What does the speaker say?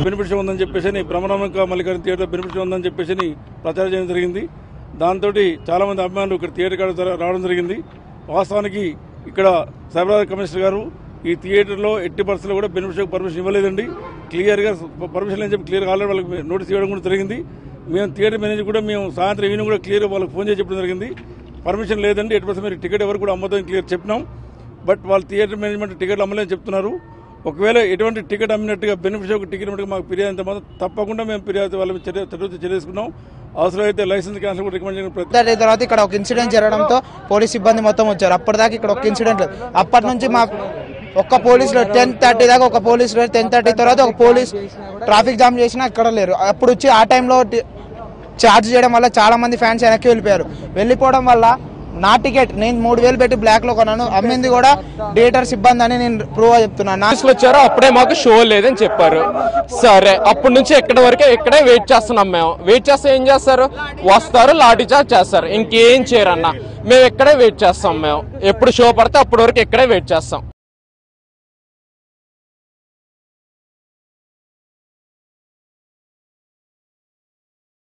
Benefits ఉందని చెప్పేసి బ్రహ్మరామ Mallikarjuna theatre benefits ఉందని చెప్పేసి ప్రచారం చేయడం జరిగింది. దాంతో చాలా మంది అభిమానులు ఇక్కడ థియేటర్ కాడ రావడం జరిగింది. వాస్తవానికి ఇక్కడ సైబరాబాద్ కమిషనర్ గారు ఈ థియేటర్లో ఎట్టి పరిస్థితుల్లో కూడా బెనిఫిట్స్ పర్మిషన్ ఇవ్వలేదండి. క్లియర్గా పర్మిషన్ అని చెప్పి క్లియర్గా ఆల్రెడీ వాళ్ళకి నోటీస్ ఇవ్వడం కూడా జరిగింది. మేము థియేటర్ మేనేజర్ కూడా మేము సాయంత్రం ఈవినింగ్ కూడా క్లియర్గా వాళ్ళకి ఫోన్ చేసి చెప్పడం జరిగింది. పర్మిషన్ లేదండి, ఎట్టి పరిస్థితి మీరు టికెట్ ఎవరు కూడా అమ్మదని క్లియర్ చెప్పినాం. బట్ వాళ్ళు థియేటర్ మేనేజ్మెంట్ టికెట్లు అమ్మలేని చెప్తున్నారు. ఒకవేళ ఎటువంటి టికెట్ అమ్మినట్టుగా బెనిఫిట్ ఒక టికెట్ అన్నట్టుగా మాకు ఫిర్యాదు ఎంత మాత్రం తప్పకుండా మేము ఫిర్యాదు వాళ్ళ చర్యసుకున్నాం. అవసరమైతే లైసెన్స్ క్యాన్సిల్ కూడా రికమెండ్ చేయడం. తర్వాత ఇక్కడ ఒక ఇన్సిడెంట్ జరగడంతో పోలీస్ సిబ్బంది మొత్తం వచ్చారు. అప్పటిదాకా ఇక్కడ ఒక ఇన్సిడెంట్ లేదు. అప్పటి నుంచి మా ఒక్క పోలీసులు 10:30 దాకా ఒక పోలీసు 10:30 తర్వాత ఒక పోలీస్ ట్రాఫిక్ జామ్ చేసినా ఇక్కడ లేరు. అప్పుడు వచ్చి ఆ టైంలో ఛార్జ్ చేయడం వల్ల చాలా మంది ఫ్యాన్స్ వెనక్కి వెళ్ళిపోవడం వల్ల నా టికెట్ నేను 3,000 పెట్టి బ్లాక్ లో కొన్నాను, అమ్మింది కూడా థియేటర్ సిబ్బంది అని నేను ప్రూవ్ చెప్తున్నాను. వచ్చారు అప్పుడే మాకు షో లేదని చెప్పారు. సరే అప్పటి నుంచి ఇక్కడే వెయిట్ చేస్తున్నాం. మేము వెయిట్ చేస్తే ఏం చేస్తారు, వస్తారు లాఠీ చార్జ్ చేస్తారు, ఇంకేం చేయరన్నా. మేము ఇక్కడే వెయిట్ చేస్తాం. మేము ఎప్పుడు షో పడితే అప్పటి వరకు ఇక్కడే వెయిట్ చేస్తాం.